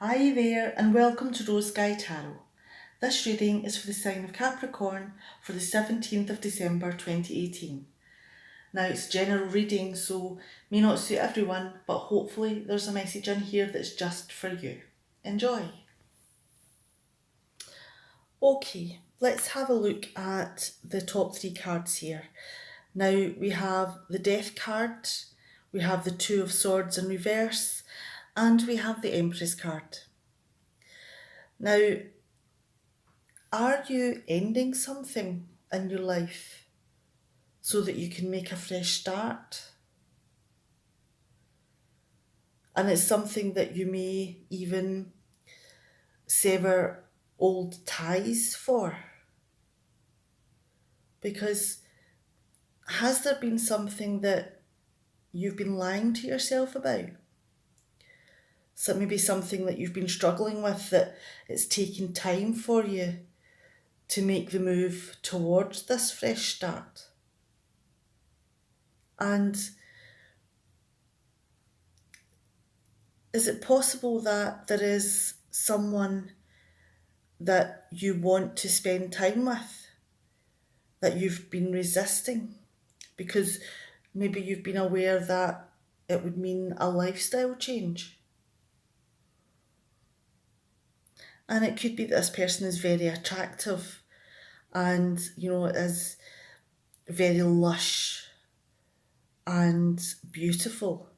Hi there, and welcome to Rose Sky Tarot. This reading is for the sign of Capricorn for the 17th of December 2018. Now, it's general reading, so may not suit everyone, but hopefully there's a message in here that's just for you. Enjoy! Okay, let's have a look at the top three cards here. Now, we have the Death card, we have the Two of Swords in reverse, and we have the Empress card. Now, are you ending something in your life so that you can make a fresh start? And it's something that you may even sever old ties for. Because has there been something that you've been lying to yourself about? So maybe something that you've been struggling with, that it's taken time for you to make the move towards this fresh start. And is it possible that there is someone that you want to spend time with that you've been resisting because maybe you've been aware that it would mean a lifestyle change? And it could be that this person is very attractive and, is very lush and beautiful.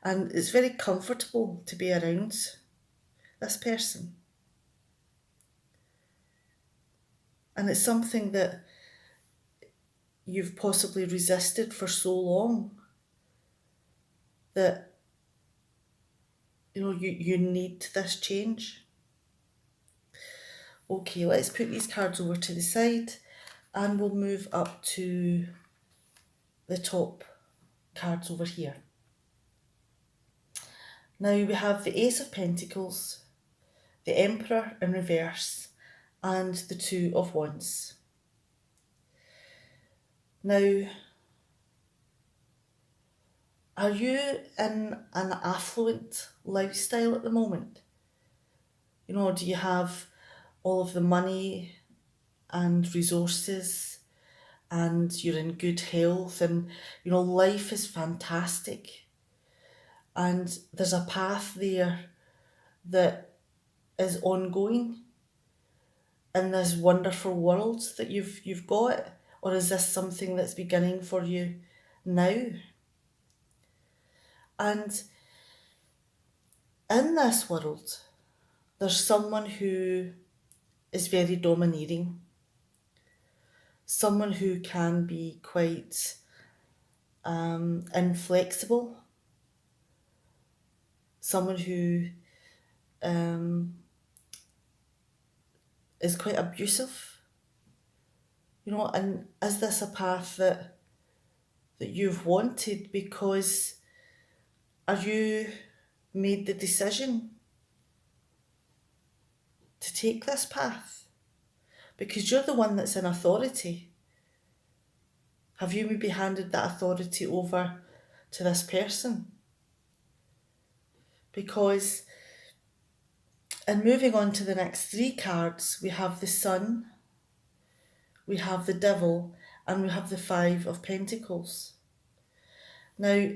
And it's very comfortable to be around this person. And it's something that you've possibly resisted for so long that, you need this change. Okay, let's put these cards over to the side and we'll move up to the top cards over here. Now we have the Ace of Pentacles, the Emperor in reverse, and the Two of Wands. Now, are you in an affluent lifestyle at the moment? Do you have all of the money and resources and you're in good health and, life is fantastic? And there's a path there that is ongoing in this wonderful world that you've got? Or is this something that's beginning for you now? And in this world, there's someone who is very domineering, someone who can be quite inflexible, someone who is quite abusive, and is this a path that you've wanted? Because are you made the decision to take this path? Because you're the one that's in authority. Have you maybe handed that authority over to this person? Because, and moving on to the next three cards, we have the Sun, we have the Devil, and we have the Five of Pentacles. Now,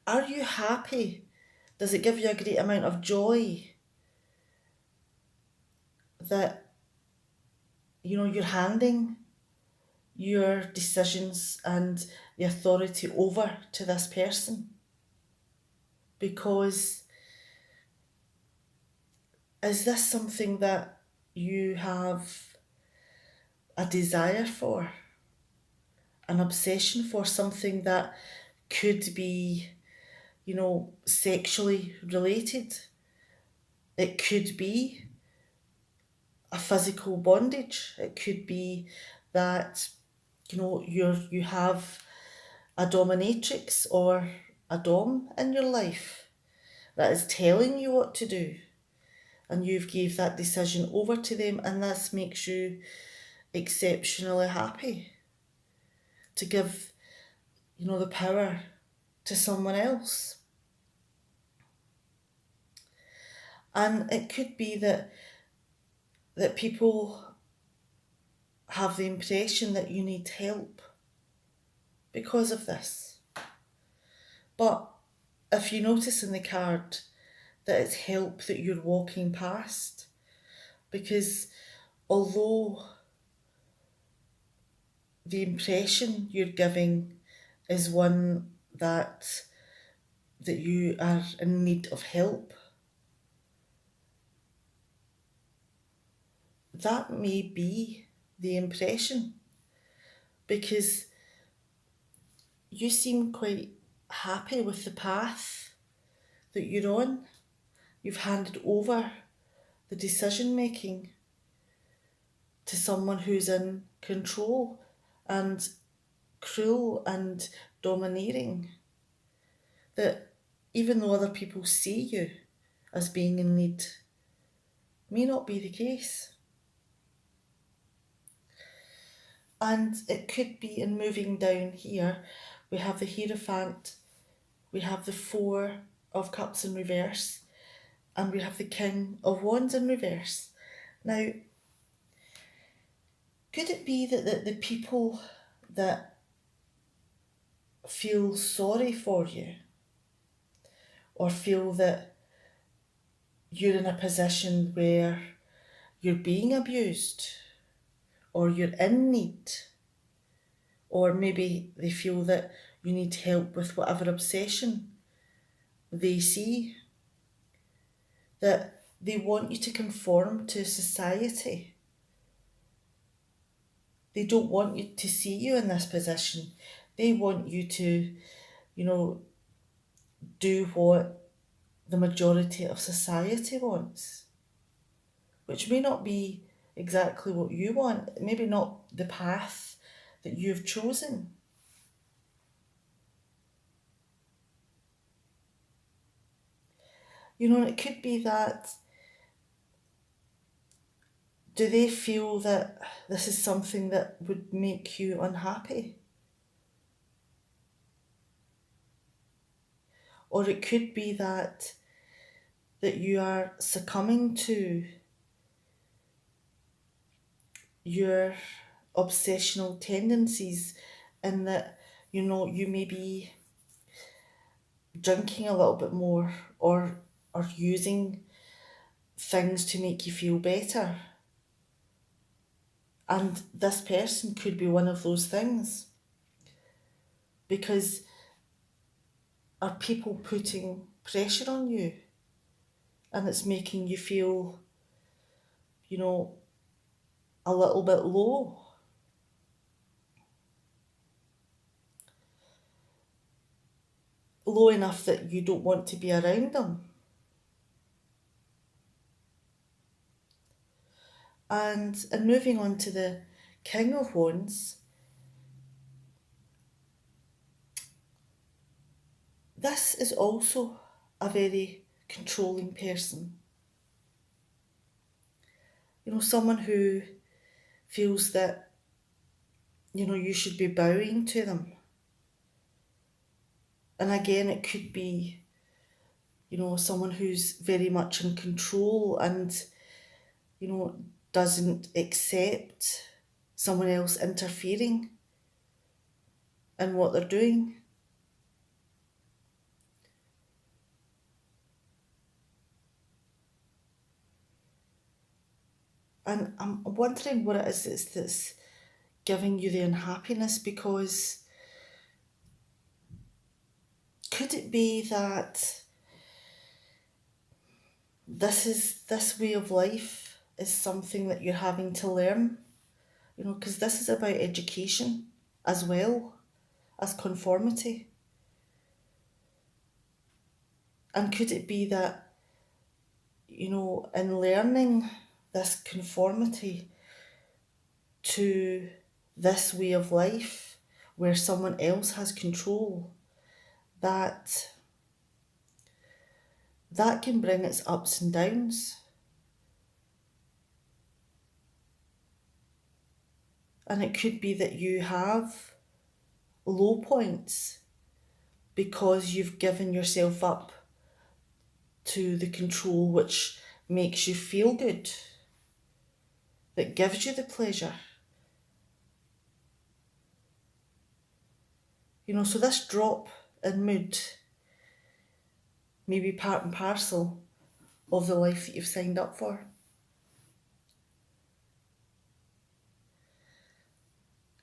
are you happy? Does it give you a great amount of joy that, you're handing your decisions and the authority over to this person? Because is this something that you have a desire for, an obsession for, something that could be, sexually related? It could be a physical bondage. It could be that, you have a dominatrix or a dom in your life that is telling you what to do, and you've gave that decision over to them, and this makes you exceptionally happy to give, the power to someone else. And it could be that people have the impression that you need help because of this. But if you notice in the card that it's help that you're walking past, because although the impression you're giving is one that you are in need of help, that may be the impression, because you seem quite happy with the path that you're on. You've handed over the decision making to someone who's in control and cruel and domineering, that even though other people see you as being in need, may not be the case. And it could be, in moving down here, we have the Hierophant, we have the Four of Cups in reverse, and we have the King of Wands in reverse. Now, could it be that the people that feel sorry for you, or feel that you're in a position where you're being abused, or you're in need, or maybe they feel that you need help with whatever obsession they see, that they want you to conform to society. They don't want you to see you in this position. They want you to, do what the majority of society wants, which may not be exactly what you want, maybe not the path that you've chosen. It could be that, do they feel that this is something that would make you unhappy? Or it could be that you are succumbing to your obsessional tendencies, and that, you may be drinking a little bit more, or using things to make you feel better. And this person could be one of those things. Because are people putting pressure on you, and it's making you feel, a little bit low? Low enough that you don't want to be around them. And moving on to the King of Wands, this is also a very controlling person. Someone who feels that, you should be bowing to them. And again, it could be, someone who's very much in control and, doesn't accept someone else interfering in what they're doing. And I'm wondering what it is that's giving you the unhappiness, because could it be that this way of life is something that you're having to learn? Because this is about education as well as conformity. And could it be that, in learning this conformity to this way of life where someone else has control, that can bring its ups and downs? And it could be that you have low points because you've given yourself up to the control which makes you feel good, that gives you the pleasure. So this drop in mood may be part and parcel of the life that you've signed up for.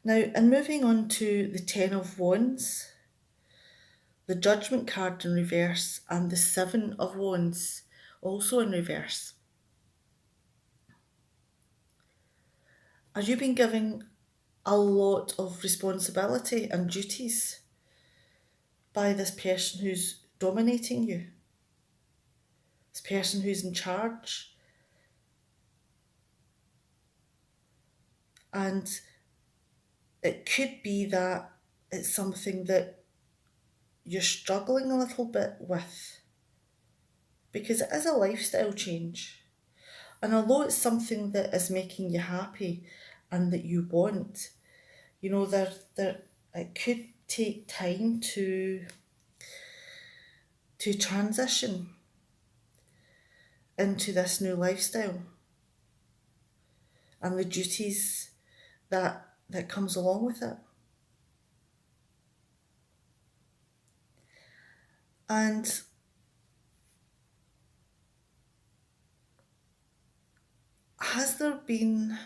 Now, and moving on to the Ten of Wands, the Judgment card in reverse, and the Seven of Wands also in reverse. Have you been given a lot of responsibility and duties by this person who's dominating you? This person who's in charge? And it could be that it's something that you're struggling a little bit with, because it is a lifestyle change. And although it's something that is making you happy and that you want, there it could take time to transition into this new lifestyle and the duties that comes along with it. And has there been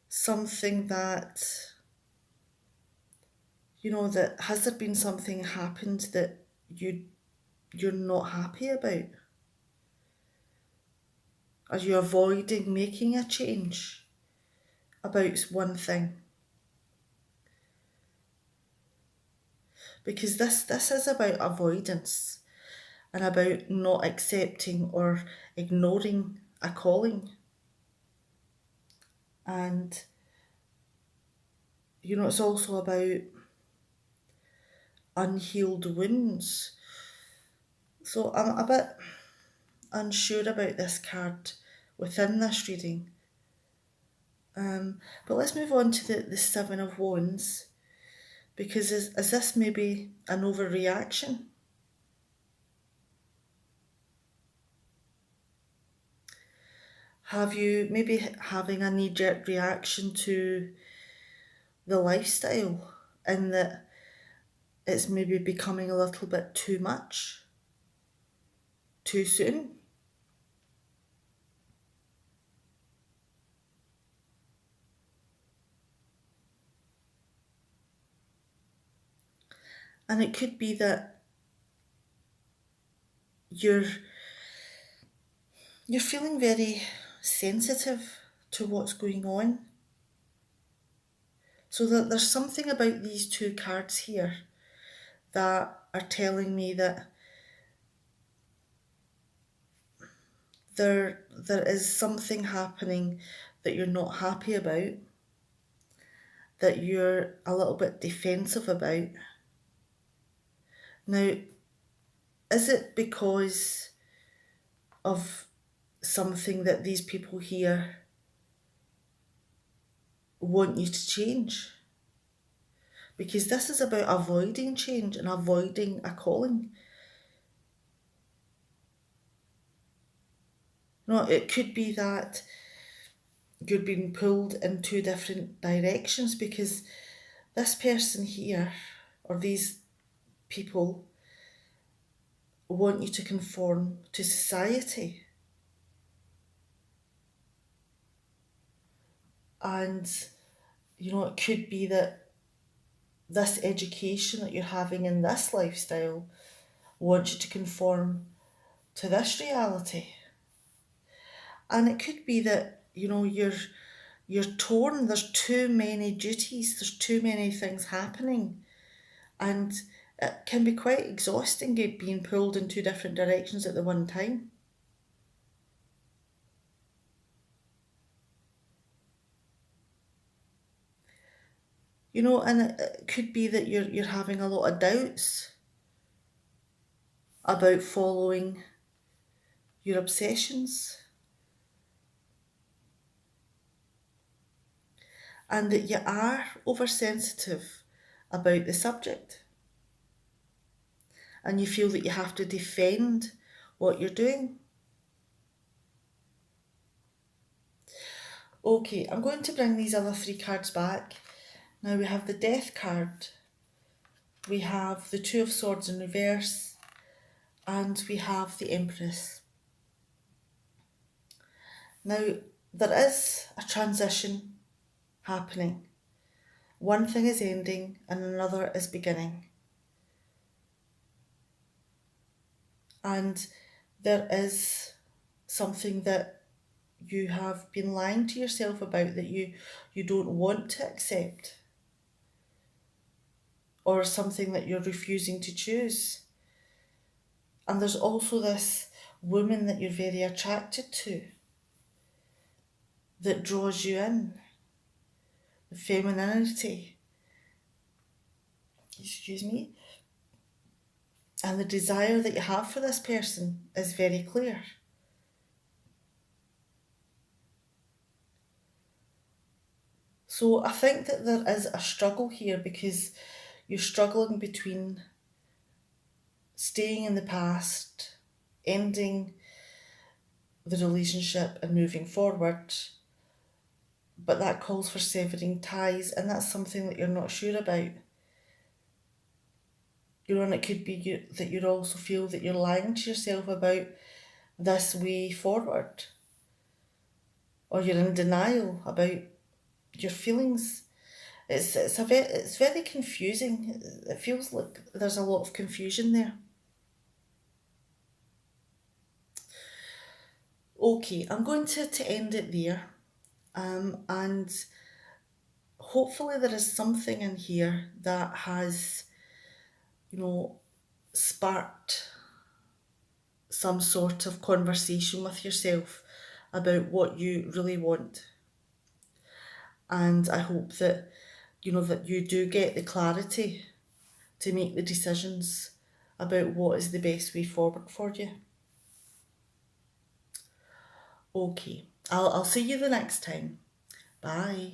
something that, has there been something happened that you're not happy about? Are you avoiding making a change about one thing? Because this is about avoidance and about not accepting or ignoring a calling. And, it's also about unhealed wounds. So I'm a bit unsure about this card within this reading. But let's move on to the Seven of Wands, because is this maybe an overreaction? Have you maybe having a knee-jerk reaction to the lifestyle, in that it's maybe becoming a little bit too much, too soon? And it could be that you're feeling very sensitive to what's going on. So that there's something about these two cards here that are telling me that there is something happening that you're not happy about, that you're a little bit defensive about. Now, is it because of something that these people here want you to change? Because this is about avoiding change and avoiding a calling. No, it could be that you're being pulled in two different directions, because this person here, or these people, want you to conform to society. And, it could be that this education that you're having in this lifestyle wants you to conform to this reality. And it could be that, you're torn. There's too many duties. There's too many things happening. And it can be quite exhausting being pulled in two different directions at the one time. And it could be that you're having a lot of doubts about following your obsessions. And that you are oversensitive about the subject. And you feel that you have to defend what you're doing. Okay, I'm going to bring these other three cards back. Now we have the Death card, we have the Two of Swords in reverse, and we have the Empress. Now, there is a transition happening. One thing is ending and another is beginning. And there is something that you have been lying to yourself about that you don't want to accept, or something that you're refusing to choose. And there's also this woman that you're very attracted to that draws you in, the femininity, excuse me, and the desire that you have for this person is very clear. So I think that there is a struggle here because you're struggling between staying in the past, ending the relationship and moving forward, but that calls for severing ties, and that's something that you're not sure about. And it could be that you also feel that you're lying to yourself about this way forward, or you're in denial about your feelings. It's very confusing. It feels like there's a lot of confusion there. Okay, I'm going to end it there. And hopefully there is something in here that has, you know, sparked some sort of conversation with yourself about what you really want. And I hope that, that you do get the clarity to make the decisions about what is the best way forward for you. Okay, I'll see you the next time. Bye.